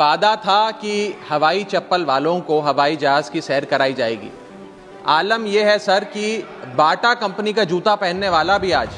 वादा था कि हवाई चप्पल वालों को हवाई जहाज की सैर कराई जाएगी। आलम यह है सर कि बाटा कंपनी का जूता पहनने वाला भी आज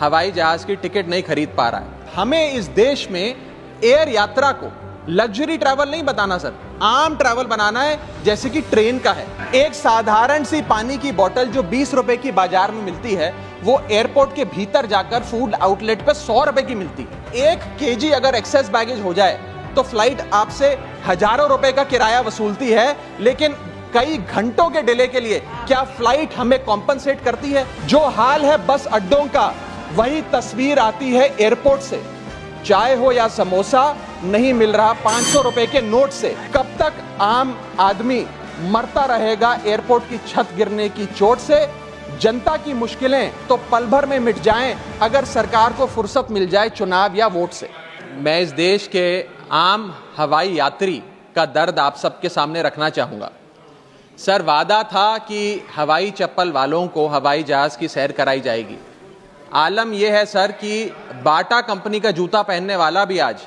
हवाई जहाज की टिकट नहीं खरीद पा रहा है। हमें इस देश में एयर यात्रा को लग्जरी ट्रैवल नहीं बताना सर, आम ट्रैवल बनाना है, जैसे कि ट्रेन का है। एक साधारण सी पानी की बोतल जो 20 रुपए की बाजार में मिलती है, वो एयरपोर्ट के भीतर जाकर फूड आउटलेट पे 100 रुपए की मिलती है। 1 केजी अगर एक्सेस बैगेज हो जाए तो फ्लाइट आपसे हजारों रुपए का किराया वसूलती है, लेकिन कई घंटों के डिले के लिए क्या फ्लाइट हमें कॉम्पनसेट करती है? जो हाल है बस अड्डों का, वही तस्वीर आती है एयरपोर्ट से। चाय हो या समोसा नहीं मिल रहा 500 रुपए के नोट से। कब तक आम आदमी मरता रहेगा एयरपोर्ट की छत गिरने की चोट से? जनता की मुश्किलें तो पल भर में मिट जाएं अगर सरकार को फुर्सत मिल जाए चुनाव या वोट से। मैं इस देश के आम हवाई यात्री का दर्द आप सबके सामने रखना चाहूंगा। सर, वादा था कि हवाई चप्पल वालों को हवाई जहाज की सैर कराई जाएगी। आलम यह है सर कि बाटा कंपनी का जूता पहनने वाला भी आज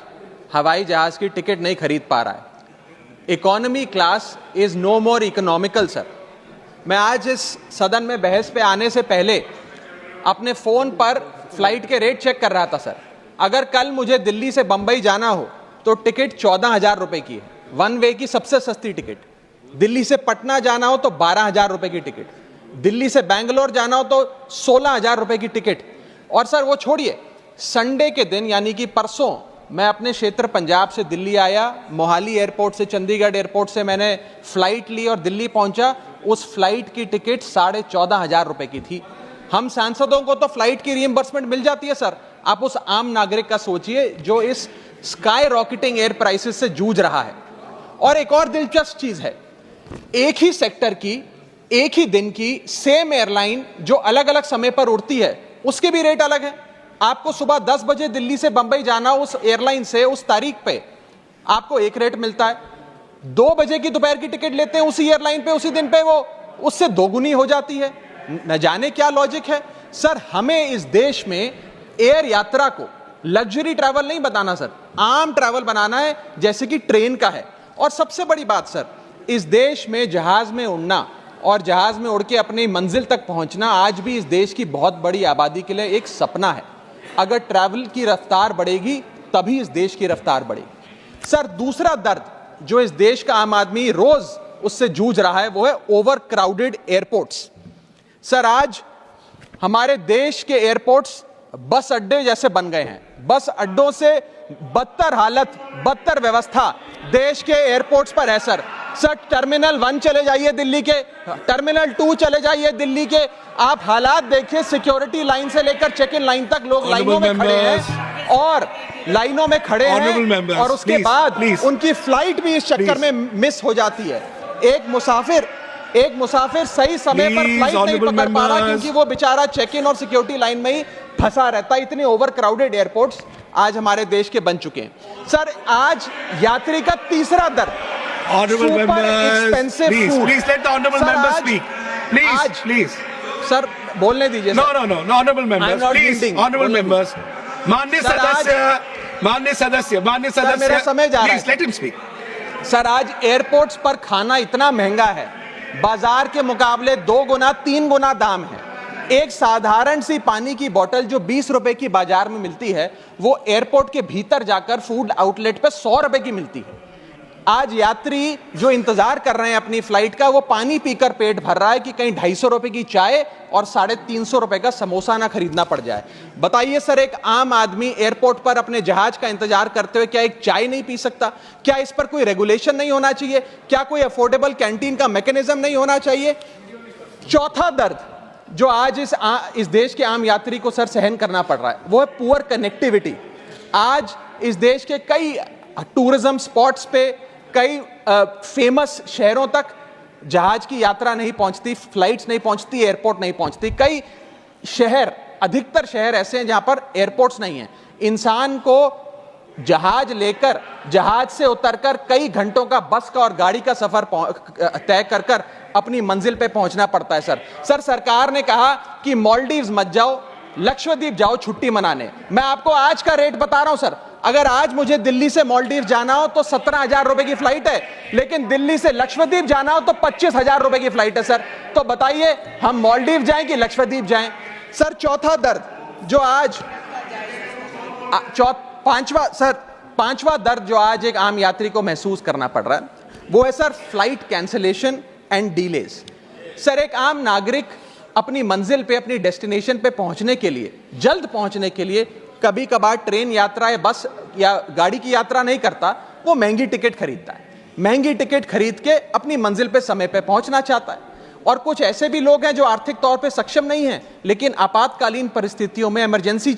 हवाई जहाज की टिकट नहीं खरीद पा रहा है। Economy class is no more economical sir. मैं आज इस सदन में बहस पे आने से पहले अपने फोन पर फ्लाइट के रेट चेक कर रहा था सर। अगर कल मुझे दिल्ली से बंबई जाना हो तो टिकट 14,000 रुपए की है, वन वे की सबसे सस्ती टिकट। दिल्ली से पटना जाना हो तो 12,000 रुपए की टिकट, दिल्ली से बैंगलोर जाना हो तो 16,000 रुपए की टिकट। और सर वो छोड़िए, संडे के दिन यानी कि परसों मैं अपने क्षेत्र पंजाब से दिल्ली आया, मोहाली एयरपोर्ट से चंडीगढ़ एयरपोर्ट से मैंने फ्लाइट ली और दिल्ली पहुंचा। उस फ्लाइट की टिकट 14,500 रुपए की थी। हम सांसदों को तो फ्लाइट की रिइंबर्समेंट मिल जाती है सर, आप उस आम नागरिक का सोचिए जो इस स्काई रॉकेटिंग एयर प्राइसेस से जूझ रहा है। और एक और दिलचस्प चीज है, एक ही सेक्टर की एक ही दिन की सेम एयरलाइन जो अलग अलग समय पर उड़ती है उसके भी रेट अलग है। आपको सुबह 10 बजे दिल्ली से बंबई जाना, उस एयरलाइन से उस तारीख पे आपको एक रेट मिलता है। 2 बजे की दोपहर की टिकट लेते हैं उसी एयरलाइन पे, उसी दिन पे वो उससे दोगुनी हो जाती है। न जाने क्या लॉजिक है सर। हमें इस देश में एयर यात्रा को लग्जरी ट्रैवल नहीं बताना सर, आम ट्रैवल बनाना है, जैसे कि ट्रेन का है। और सबसे बड़ी बात सर, इस देश में जहाज में उड़ना और जहाज में उड़ के अपनी मंजिल तक पहुंचना आज भी इस देश की बहुत बड़ी आबादी के लिए एक सपना है। अगर ट्रैवल की रफ्तार बढ़ेगी तभी इस देश की रफ्तार बढ़ेगी। सर, दूसरा दर्द जो इस देश का आम आदमी रोज उससे जूझ रहा है वो है ओवर क्राउडेड एयरपोर्ट्स। सर, आज हमारे देश के एयरपोर्ट्स बस अड्डे जैसे बन गए हैं। बस अड्डों से बदतर हालत, बदतर व्यवस्था देश के एयरपोर्ट्स पर है सर। सर, टर्मिनल 1 चले जाइए दिल्ली के, टर्मिनल 2 चले जाइए दिल्ली के, आप हालात देखिए। सिक्योरिटी लाइन से लेकर चेक इन लाइन तक लोग लाइनों में खड़े हैं और लाइनों में खड़े हैं और उसके बाद उनकी फ्लाइट भी इस चक्कर में मिस हो जाती है। एक मुसाफिर सही समय पर फ्लाइट नहीं पकड़ पा रहा क्योंकि वो बेचारा चेक इन और सिक्योरिटी लाइन में ही फंसा रहता है। इतने ओवर क्राउडेड एयरपोर्ट्स आज हमारे देश के बन चुके हैं। सर, आज यात्री का तीसरा दर Honorable members, please let the honorable members speak. Please. Sir, बोलने दीजिए। No, honorable members, please, honorable members. माननीय सदस्य, मेरा समय जा रहा है। Please let him speak. Sir, आज एयरपोर्ट्स पर खाना इतना महंगा है, बाजार के मुकाबले 2 गुना 3 गुना दाम है। एक साधारण सी पानी की बोतल जो 20 रुपए की बाजार में मिलती है, वो एयरपोर्ट के भीतर जाकर फूड आउटलेट पे 100 रुपए की मिलती है। आज यात्री जो इंतजार कर रहे हैं अपनी फ्लाइट का, वो पानी पीकर पेट भर रहा है कि कहीं 250 रुपए की चाय और 350 रुपए का समोसा ना खरीदना पड़ जाए। बताइए सर, एक आम आदमी एयरपोर्ट पर अपने जहाज का इंतजार करते हुए क्या एक चाय नहीं पी सकता? क्या इस पर कोई रेगुलेशन नहीं होना चाहिए? क्या कोई अफोर्डेबल कैंटीन का मैकेनिज्म नहीं होना चाहिए? चौथा दर्द जो आज इस देश के आम यात्री को सर सहन करना पड़ रहा है वो है पुअर कनेक्टिविटी। आज इस देश के कई टूरिज्म स्पॉट्स पे, कई फेमस शहरों तक जहाज की यात्रा नहीं पहुंचती, फ्लाइट्स नहीं पहुंचती, एयरपोर्ट नहीं पहुंचती। कई शहर, अधिकतर शहर ऐसे हैं जहां पर एयरपोर्ट्स नहीं हैं। इंसान को जहाज लेकर, जहाज से उतरकर कई घंटों का बस का और गाड़ी का सफर तय कर अपनी मंजिल पे पहुंचना पड़ता है। सर, सरकार ने कहा कि मालदीव्स मत जाओ, लक्षद्वीप जाओ छुट्टी मनाने। मैं आपको आज का रेट बता रहा हूं सर, अगर आज मुझे दिल्ली से मालदीव जाना हो तो 17,000 रुपए की फ्लाइट है, लेकिन दिल्ली से लक्षद्वीप जाना हो तो 25,000 रुपए की फ्लाइट है सर। तो बताइए हम मालदीव जाएं कि लक्षद्वीप जाएं? सर चौथा दर्द जो आज पांचवा दर्द जो आज एक आम यात्री को महसूस करना पड़ रहा है वो है sir flight cancellation and delays. Sir एक आम नागरिक अपनी मंजिल पे, अपनी डेस्टिनेशन पे पहुंचने के लिए, जल्द पहुंचने के लिए कभी कभार ट्रेन यात्रा या बस या गाड़ी की यात्रा नहीं करता, वो महंगी टिकट खरीदता है। महंगी टिकट खरीद के अपनी मंजिल पे समय पे पहुंचना चाहता है। और कुछ ऐसे भी लोग हैं जो आर्थिक तौर पे सक्षम नहीं हैं, लेकिन आपातकालीन परिस्थितियों में, इमरजेंसी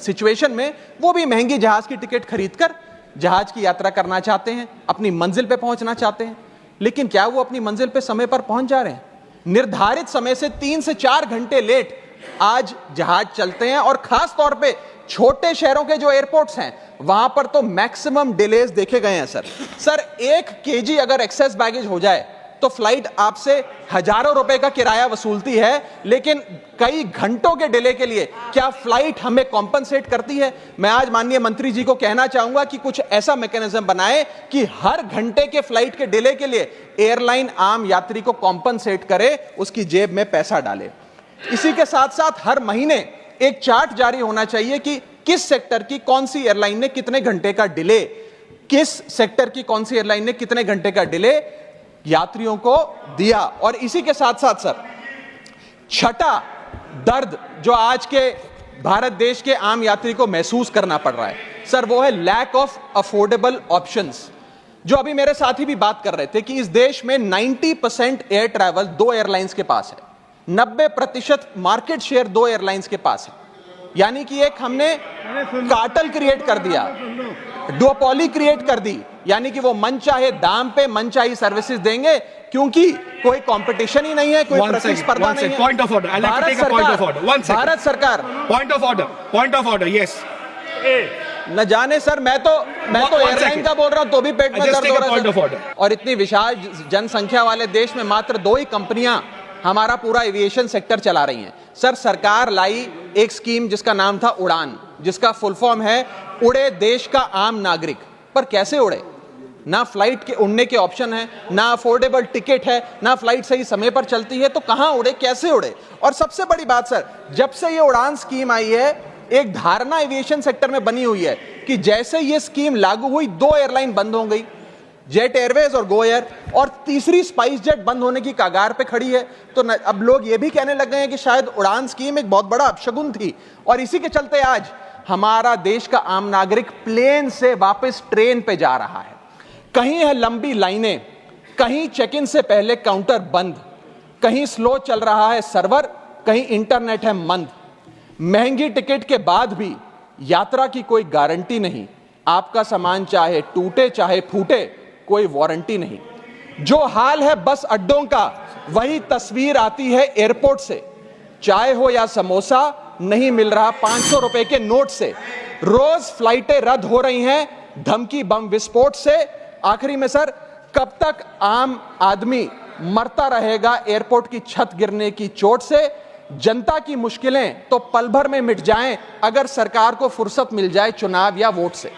सिचुएशन में वो भी महंगी जहाज की टिकट खरीदकर जहाज की यात्रा करना चाहते हैं, अपनी मंजिल पे पहुंचना चाहते हैं। लेकिन क्या वो अपनी मंजिल पे समय पर पहुंच जा रहे हैं? निर्धारित समय से 3 से 4 घंटे लेट आज जहाज चलते हैं, और खास तौर पे छोटे शहरों के जो एयरपोर्ट्स हैं वहां पर तो मैक्सिमम डिलेज देखे गए हैं सर 1 केजी अगर एक्सेस बैगेज हो जाए तो फ्लाइट आपसे हजारों रुपए का किराया वसूलती है, लेकिन कई घंटों के डिले के लिए क्या फ्लाइट हमें कॉम्पनसेट करती है? मैं आज माननीय मंत्री जी को कहना चाहूंगा कि कुछ ऐसा मैकेनिज्म बनाए कि हर घंटे के फ्लाइट के डिले के लिए एयरलाइन आम यात्री को कॉम्पनसेट करे, उसकी जेब में पैसा डाले। इसी के साथ साथ हर महीने एक चार्ट जारी होना चाहिए कि किस सेक्टर की कौन सी एयरलाइन ने कितने घंटे का डिले, किस सेक्टर की कौन सी एयरलाइन ने कितने घंटे का डिले यात्रियों को दिया। और इसी के साथ साथ सर छठा दर्द जो आज के भारत देश के आम यात्री को महसूस करना पड़ रहा है सर, वो है लैक ऑफ अफोर्डेबल ऑप्शंस। जो अभी मेरे साथी भी बात कर रहे थे कि इस देश में 90% एयर ट्रैवल 2 एयरलाइंस के पास है, 90% मार्केट शेयर 2 एयरलाइंस के पास है। यानी कि एक हमने कार्टेल क्रिएट कर दिया, डुओपोली क्रिएट कर दी, यानी कि वो मन चाहे दाम पे मन चाहे सर्विसेज देंगे, क्योंकि कोई कंपटीशन ही नहीं है, कोई प्रतिस्पर्धा नहीं है। Point of order. I'll have to take a point of order. One second. Bharat सरकार Point of order. Yes. न जाने सर, मैं तो एयरलाइन का बोल रहा हूं तो भी पेट में दर्द हो रहा है। और इतनी विशाल जनसंख्या वाले देश में मात्र 2 ही कंपनियां हमारा पूरा एविएशन सेक्टर चला रही हैं। सर सरकार लाई एक स्कीम जिसका नाम था उड़ान, जिसका फुल फॉर्म है उड़े देश का आम नागरिक। पर कैसे उड़े? ना फ्लाइट के उड़ने के ऑप्शन है, ना अफोर्डेबल टिकट है, ना फ्लाइट सही समय पर चलती है, तो कहां उड़े, कैसे उड़े? और सबसे बड़ी बात सर, जब से ये उड़ान स्कीम आई है एक धारणा एविएशन सेक्टर में बनी हुई है कि जैसे ये स्कीम लागू हुई 2 एयरलाइन बंद हो गई, जेट एयरवेज और गो एयर, और तीसरी स्पाइस जेट बंद होने की कगार पे खड़ी है। तो अब लोग ये भी कहने लग गए हैं कि शायद उड़ान स्कीम एक बहुत बड़ा अपशगुन थी। और इसी के चलते आज हमारा देश का आम नागरिक प्लेन से वापस ट्रेन पे जा रहा है। कहीं है लंबी लाइनें, कहीं चेक इन से पहले काउंटर बंद, कहीं स्लो चल रहा है सर्वर, कहीं इंटरनेट है मंद। महंगी टिकट के बाद भी यात्रा की कोई गारंटी नहीं, आपका सामान चाहे टूटे चाहे फूटे कोई वारंटी नहीं। जो हाल है बस अड्डों का वही तस्वीर आती है एयरपोर्ट से। चाय हो या समोसा नहीं मिल रहा 500 रुपए के नोट से। रोज फ्लाइटें रद्द हो रही हैं धमकी बम विस्फोट से। आखिरी में सर, कब तक आम आदमी मरता रहेगा एयरपोर्ट की छत गिरने की चोट से? जनता की मुश्किलें तो पल भर में मिट जाएं अगर सरकार को फुर्सत मिल जाए चुनाव या वोट से।